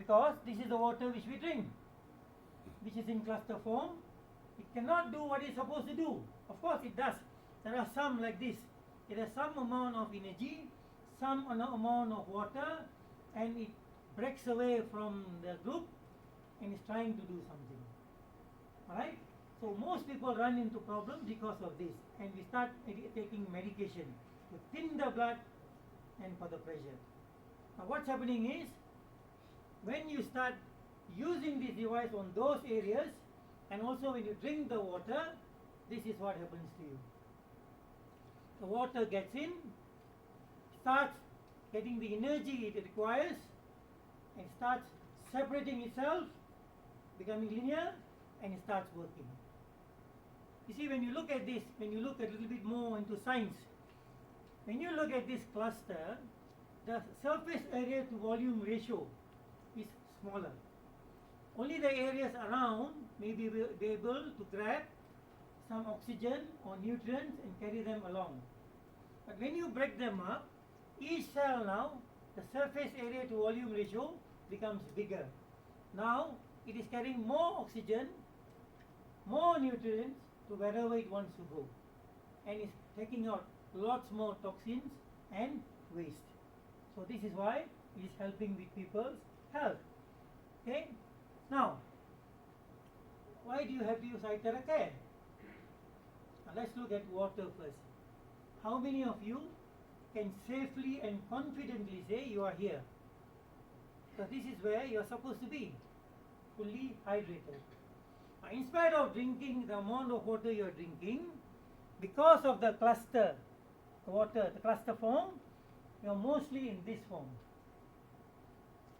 because this is the water which we drink, which is in cluster form. It cannot do what it's supposed to do. Of course it does. There are some like this. It has some amount of energy, some amount of water, and it breaks away from the group and is trying to do something. Alright? So most people run into problems because of this, and we start taking medication to thin the blood and for the pressure. Now what's happening is, when you start using this device on those areas, and also when you drink the water, this is what happens to you. The water gets in, starts getting the energy it requires, and starts separating itself, becoming linear, and it starts working. You see, when you look at this, when you look a little bit more into science, when you look at this cluster, the surface area to volume ratio is smaller. Only the areas around may be able to grab some oxygen or nutrients and carry them along. But when you break them up, each cell now, the surface area to volume ratio becomes bigger. Now it is carrying more oxygen, more nutrients to wherever it wants to go, and is taking out lots more toxins and waste. So this is why it is helping with people's health. Okay? Now, why do you have to use iteracare? Now let's look at water first. How many of you can safely and confidently say you are here? So this is where you are supposed to be, fully hydrated. Now, in spite of drinking the amount of water you are drinking, because of the cluster, the water, the cluster form, you are mostly in this form.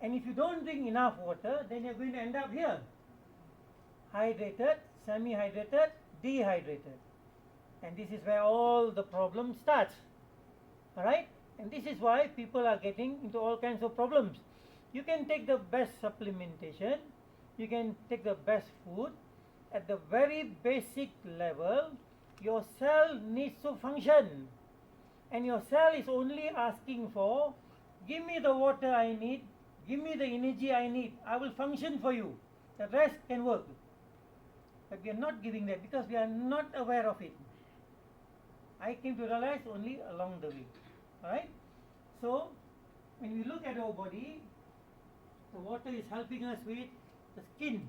And if you don't drink enough water, then you are going to end up here. Hydrated, semi-hydrated, dehydrated. And this is where all the problem starts. Alright? And this is why people are getting into all kinds of problems. You can take the best supplementation, you can take the best food. At the very basic level, your cell needs to function. And your cell is only asking for, give me the water I need, give me the energy I need, I will function for you. The rest can work. But we are not giving that because we are not aware of it. I came to realize only along the way. Alright? So, when we look at our body, the water is helping us with the skin,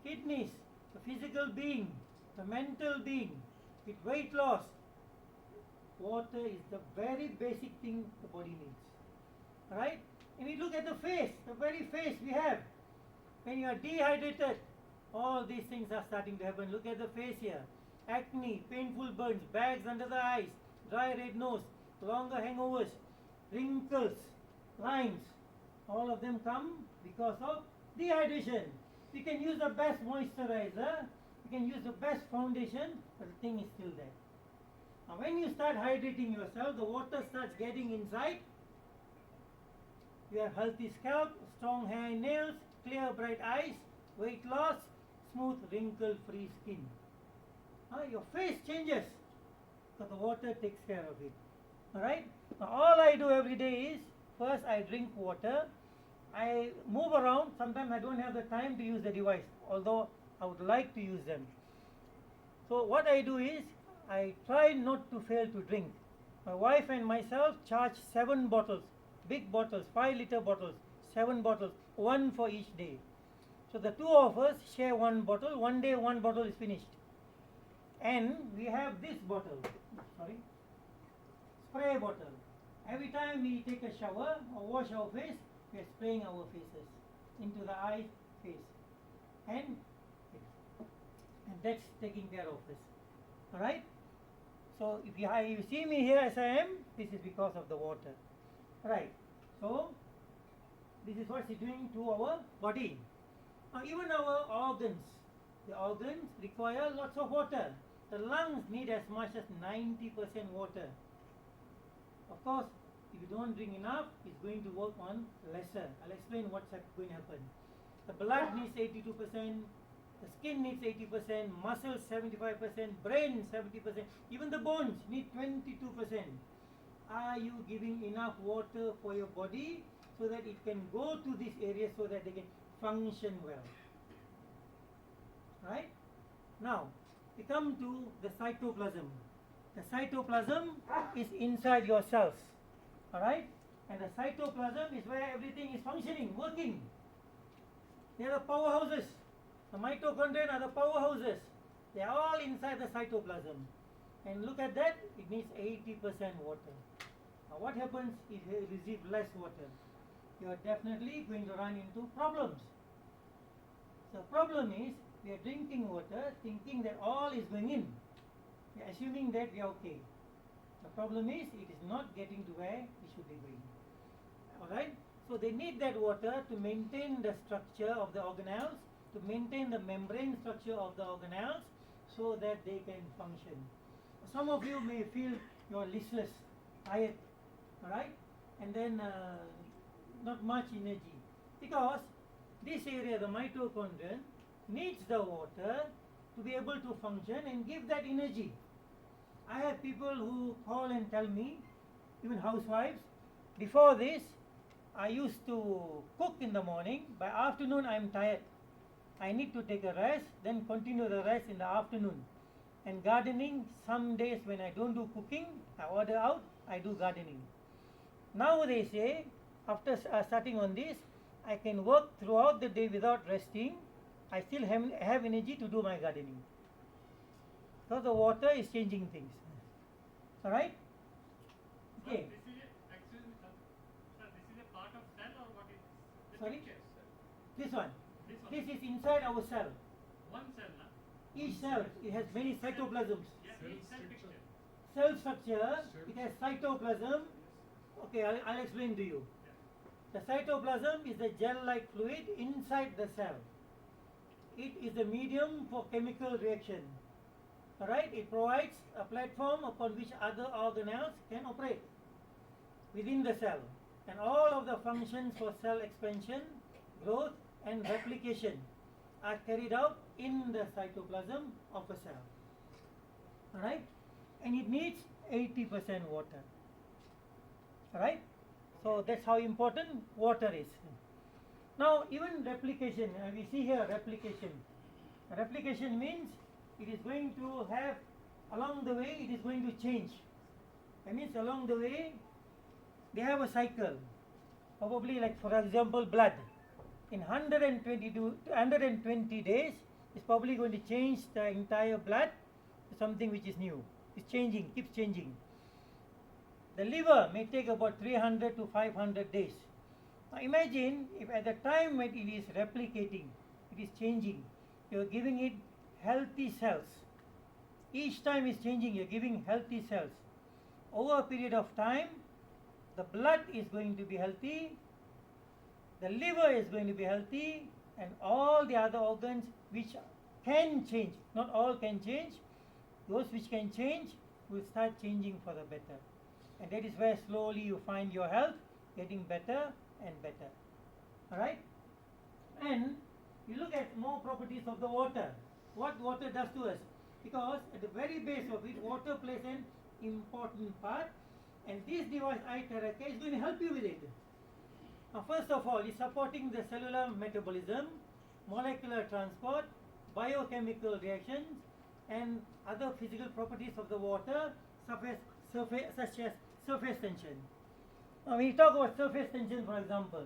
kidneys, the physical being, the mental being, with weight loss. Water is the very basic thing the body needs. Alright? And we look at the face, the very face we have. When you are dehydrated, all these things are starting to happen. Look at the face here. Acne, painful burns, bags under the eyes, dry red nose, longer hangovers, wrinkles, lines. All of them come because of dehydration. You can use the best moisturizer, you can use the best foundation, but the thing is still there. Now when you start hydrating yourself, the water starts getting inside. You have healthy scalp, strong hair and nails, clear bright eyes, weight loss, smooth wrinkle-free skin. Your face changes because the water takes care of it. Alright? Now all I do every day is, first I drink water, I move around. Sometimes I don't have the time to use the device, although I would like to use them. So what I do is, I try not to fail to drink. My wife and myself charge 7 bottles, big bottles, 5-liter bottles, 7 bottles, 1 for each day. So the two of us share 1 bottle. One day 1 bottle is finished. And we have this bottle, spray bottle. Every time we take a shower or wash our face, we are spraying our faces into the eye, face, and that's taking care of us. Alright? So if you see me here as I am, this is because of the water. Right? So this is what it's doing to our body. Now even our organs, the organs require lots of water. The lungs need as much as 90% water. Of course, if you don't drink enough, it's going to work on lesser. I'll explain what's going to happen. The blood needs 82%, the skin needs 80%, muscles 75%, brain 70%, even the bones need 22%. Are you giving enough water for your body so that it can go to this area so that they can function well. Right? Now, we come to the cytoplasm. The cytoplasm is inside your cells. Alright? And the cytoplasm is where everything is functioning, working. They are the powerhouses. The mitochondria are the powerhouses. They are all inside the cytoplasm. And look at that, it needs 80% water. Now what happens if you receive less water? You are definitely going to run into problems. The problem is, we are drinking water thinking that all is going in. We are assuming that we are okay. The problem is, it is not getting to where it should be going. Alright? So they need that water to maintain the structure of the organelles, to maintain the membrane structure of the organelles, so that they can function. Some of you may feel you are listless, tired, alright? And then not much energy. Because this area, the mitochondria, needs the water to be able to function and give that energy. I have people who call and tell me, even housewives, before this, I used to cook in the morning, by afternoon I am tired. I need to take a rest, then continue the rest in the afternoon. And gardening, some days when I don't do cooking, I order out, I do gardening. Now they say, after starting on this, I can work throughout the day without resting. I still have energy to do my gardening. So the water is changing things. Alright? Okay. This is actually, sir, this is a part of cell or what is the Sorry? picture, sir? This one. This one. This is inside our cell. One cell, na? Each cell, it has many cytoplasms. Yeah, cell picture. Cell structure, it has cytoplasm. Okay, I'll explain to you. The cytoplasm is the gel-like fluid inside the cell. It is the medium for chemical reaction. Alright, it provides a platform upon which other organelles can operate within the cell. And all of the functions for cell expansion, growth and replication are carried out in the cytoplasm of a cell. Alright, and it needs 80% water. Alright, so that's how important water is. Now even replication, we see here replication. Replication means it is going to have, along the way it is going to change. That means along the way they have a cycle. Probably like for example blood. In 120 days it's probably going to change the entire blood to something which is new. It's changing, keeps changing. The liver may take about 300 to 500 days. Now imagine if at the time when it is replicating, it is changing, you are giving it healthy cells. Each time is changing, you are giving healthy cells. Over a period of time, the blood is going to be healthy, the liver is going to be healthy, and all the other organs which can change, not all can change, those which can change will start changing for the better. And that is where slowly you find your health getting better and better. Alright? And you look at more properties of the water. What water does to us? Because at the very base of it, water plays an important part, and this device iteracare is going to help you with it. Now first of all, it's supporting the cellular metabolism, molecular transport, biochemical reactions, and other physical properties of the water, such as surface tension. Now when you talk about surface tension, for example,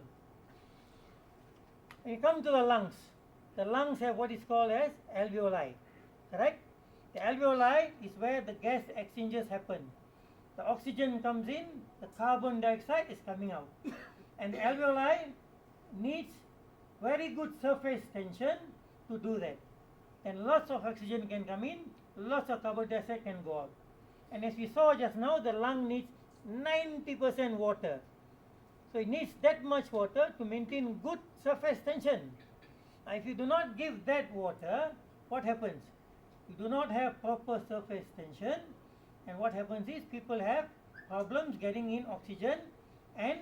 when you come to the lungs have what is called as alveoli, correct? The alveoli is where the gas exchanges happen. The oxygen comes in, the carbon dioxide is coming out. And the alveoli needs very good surface tension to do that. And lots of oxygen can come in, lots of carbon dioxide can go out. And as we saw just now, the lung needs 90% water. So it needs that much water to maintain good surface tension. Now if you do not give that water, what happens? You do not have proper surface tension, and what happens is people have problems getting in oxygen and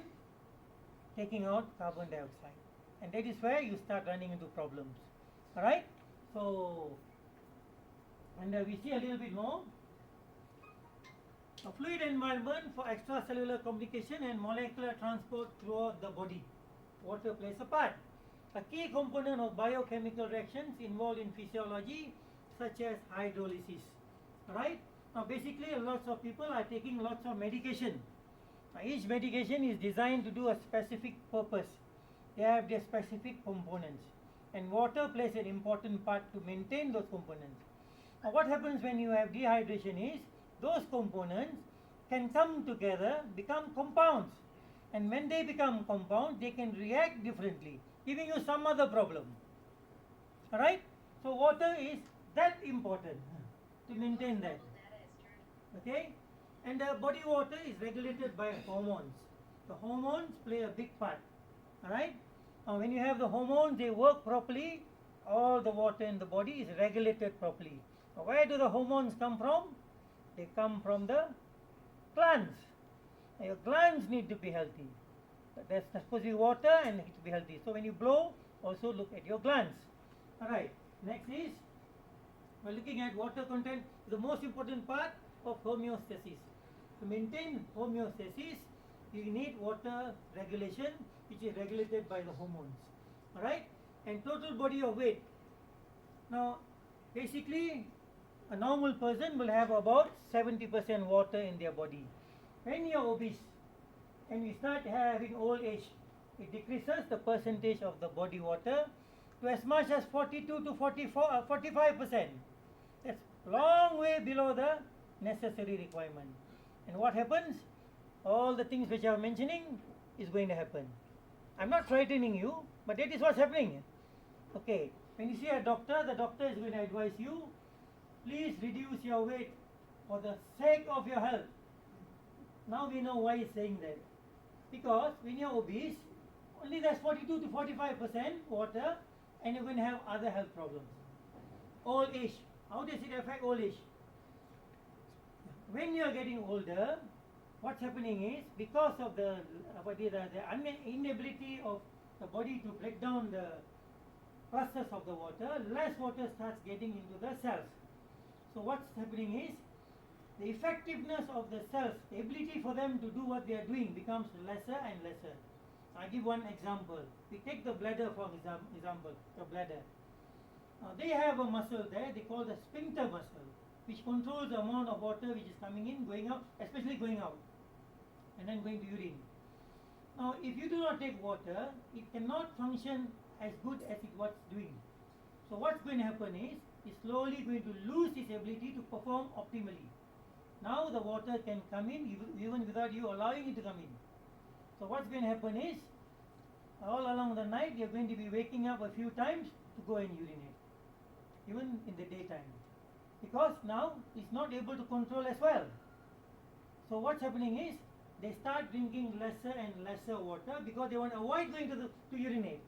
taking out carbon dioxide. And that is where you start running into problems. Alright? So, and we see a little bit more. A fluid environment for extracellular communication and molecular transport throughout the body. Water plays a part. A key component of biochemical reactions involved in physiology, such as hydrolysis. Right? Now, basically, lots of people are taking lots of medication. Now, each medication is designed to do a specific purpose. They have their specific components, and water plays an important part to maintain those components. Now, what happens when you have dehydration is those components can come together, become compounds, and when they become compounds, they can react differently, giving you some other problem. Alright? So, water is that important to maintain that. Okay? And the body water is regulated by hormones. The hormones play a big part. Alright? Now, when you have the hormones, they work properly, all the water in the body is regulated properly. Now, where do the hormones come from? They come from the glands. Now, your glands need to be healthy. There's supposed to be water and it to be healthy. So when you blow, also look at your glands. Alright, next is, we're looking at water content, the most important part of homeostasis. To maintain homeostasis, you need water regulation, which is regulated by the hormones. Alright, and total body of weight. Now, basically, a normal person will have about 70% water in their body. When you are obese and you start having old age, it decreases the percentage of the body water to as much as 42 to 45%. That's long way below the necessary requirement. And what happens? All the things which I am mentioning is going to happen. I am not frightening you, but that is what's happening. Okay, when you see a doctor, the doctor is going to advise you, please reduce your weight for the sake of your health. Now we know why he's saying that. Because when you're obese, only there's 42 to 45% water and you're going to have other health problems. Old age. How does it affect old age? When you're getting older, what's happening is because of the inability of the body to break down the process of the water, less water starts getting into the cells. So what's happening is the effectiveness of the cells, the ability for them to do what they are doing becomes lesser and lesser. I'll give one example. We take the bladder for example, the bladder. They have a muscle there, they call the sphincter muscle, which controls the amount of water which is coming in, going out, especially going out, and then going to urine. Now, if you do not take water, it cannot function as good as it was doing. So what's going to happen is, it's slowly going to lose its ability to perform optimally. Now the water can come in even without you allowing it to come in. So what's going to happen is, all along the night you're going to be waking up a few times to go and urinate, even in the daytime, because now it's not able to control as well. So what's happening is, they start drinking lesser and lesser water because they want to avoid going to urinate.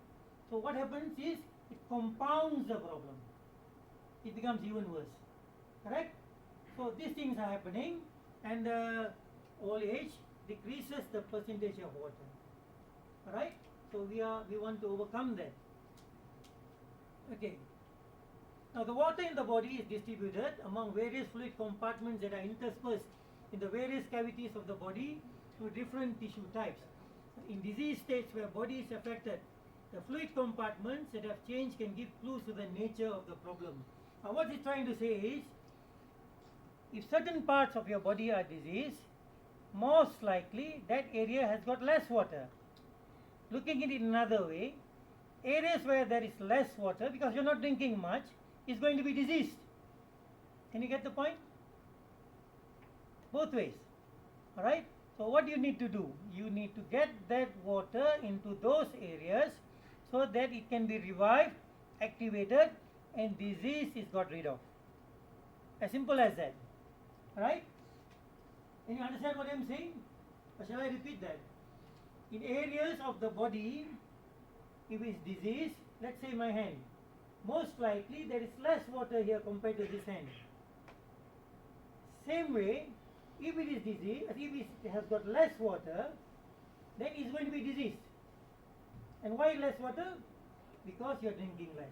So what happens is, it compounds the problem. It becomes even worse. Correct? So these things are happening, and old age decreases the percentage of water. Alright? So we want to overcome that. Okay. Now the water in the body is distributed among various fluid compartments that are interspersed in the various cavities of the body through different tissue types. In disease states where body is affected, the fluid compartments that have changed can give clues to the nature of the problem. Now what he's trying to say is, if certain parts of your body are diseased, most likely that area has got less water. Looking at it another way, areas where there is less water, because you're not drinking much, is going to be diseased. Can you get the point? Both ways. Alright? So what do you need to do? You need to get that water into those areas so that it can be revived, activated, and disease is got rid of. As simple as that. Alright? Can you understand what I am saying? Or shall I repeat that? In areas of the body, if it's disease, let's say my hand, most likely there is less water here compared to this hand. Same way, if it is disease, if it has got less water, then it's going to be diseased. And why less water? Because you are drinking less.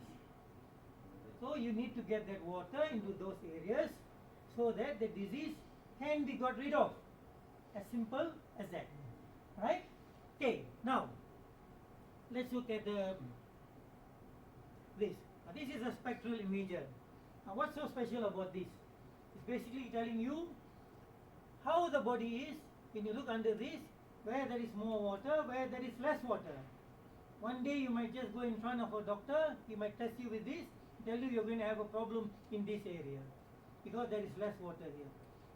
So you need to get that water into those areas so that the disease can be got rid of. As simple as that. Right? Okay, now let's look at this. This is a spectral imager. Now what's so special about this? It's basically telling you how the body is when you look under this, where there is more water, where there is less water. One day you might just go in front of a doctor, he might test you with this, tell you you're going to have a problem in this area because there is less water here.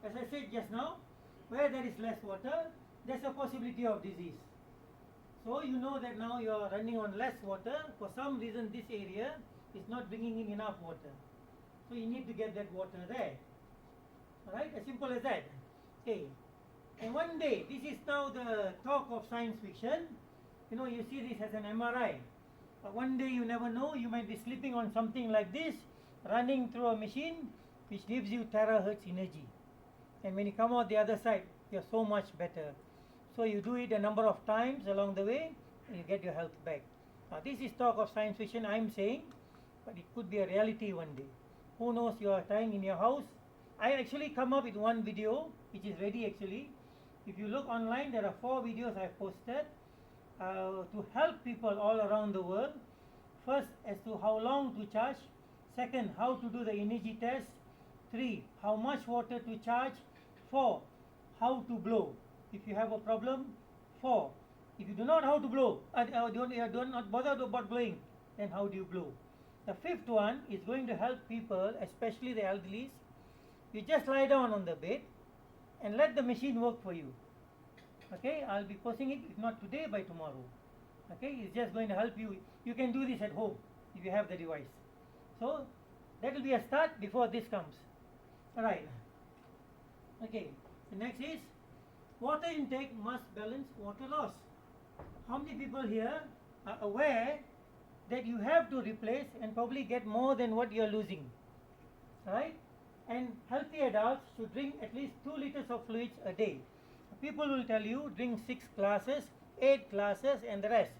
As I said just now, where there is less water, there's a possibility of disease. So you know that now you are running on less water. For some reason this area is not bringing in enough water. So you need to get that water there. Alright, as simple as that. Okay. And one day, this is now the talk of science fiction. You know, you see this as an MRI. But one day you never know, you might be sleeping on something like this, running through a machine which gives you terahertz energy. And when you come out the other side, you're so much better. So you do it a number of times along the way, and you get your health back. Now this is talk of science fiction, I'm saying, but it could be a reality one day. Who knows, you are trying in your house. I actually come up with one video, which is ready actually. If you look online, there are 4 videos I posted to help people all around the world. First, as to how long to charge. Second, how to do the energy test. 3, how much water to charge. 4, how to blow if you have a problem. 4, if you do not know how to blow, do not bother about blowing, then how do you blow? The 5th one is going to help people, especially the elderly. You just lie down on the bed and let the machine work for you. Okay, I'll be posting it, if not today, by tomorrow. Okay, it's just going to help you. You can do this at home if you have the device. So that will be a start before this comes. Alright. Okay, the next is water intake must balance water loss. How many people here are aware that you have to replace and probably get more than what you are losing? Right? And healthy adults should drink at least 2 liters of fluids a day. People will tell you drink 6 glasses, 8 glasses and the rest.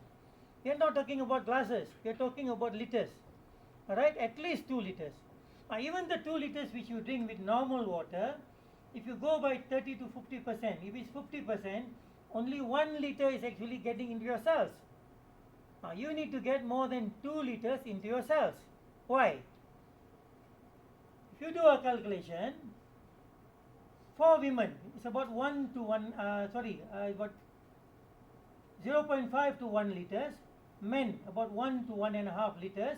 We are not talking about glasses, we are talking about liters. Alright, at least 2 liters. Even the 2 liters which you drink with normal water, if you go by 30 to 50%, if it's 50%, only 1 liter is actually getting into your cells. You need to get more than 2 liters into your cells. Why? If you do a calculation, for women, it's about about 0.5 to 1 liters. Men, about 1 to 1.5 liters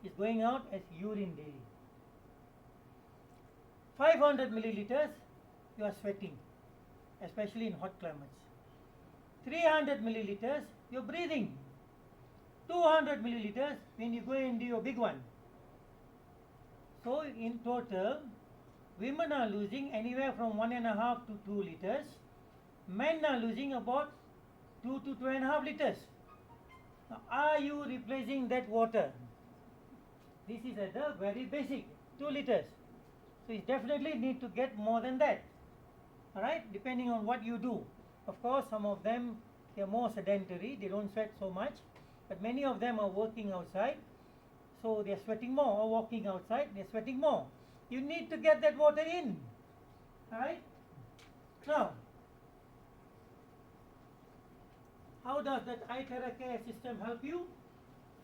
is going out as urine daily. 500 milliliters, you are sweating, especially in hot climates. 300 milliliters, you're breathing. 200 milliliters when you go and do your big one. So in total, women are losing anywhere from 1.5 to 2 liters. Men are losing about 2 to 2.5 liters. Now, are you replacing that water? This is at the very basic, 2 liters. So you definitely need to get more than that. Alright, depending on what you do. Of course, some of them, they are more sedentary, they don't sweat so much. But many of them are working outside, so they are sweating more, or walking outside, they are sweating more. You need to get that water in. Alright? Now, how does that iteracare system help you?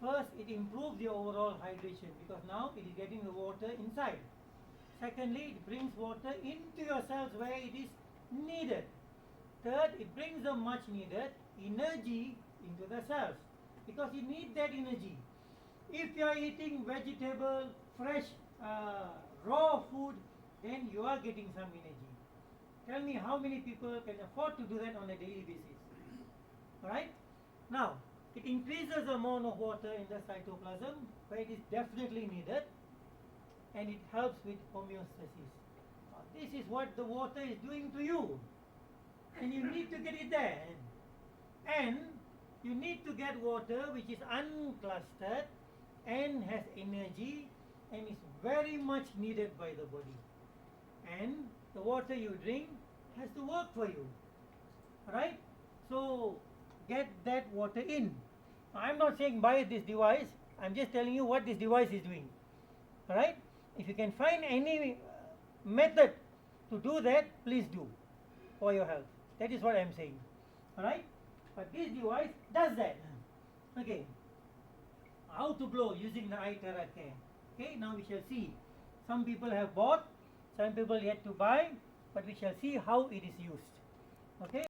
First, it improves your overall hydration because now it is getting the water inside. Secondly, it brings water into your cells where it is needed. Third, it brings the much needed energy into the cells because you need that energy. If you are eating vegetable, fresh, raw food, then you are getting some energy. Tell me how many people can afford to do that on a daily basis. Alright? Now, it increases the amount of water in the cytoplasm where it is definitely needed, and it helps with homeostasis. This is what the water is doing to you, and you need to get it there. And you need to get water which is unclustered and has energy and is very much needed by the body. And the water you drink has to work for you. Alright? So get that water in. I'm not saying buy this device, I'm just telling you what this device is doing. Alright? If you can find any method to do that, please do for your health. That is what I am saying. Alright? But this device does that. Okay. How to blow using the iteracare. Okay, now we shall see. Some people have bought, some people yet to buy, but we shall see how it is used. Okay.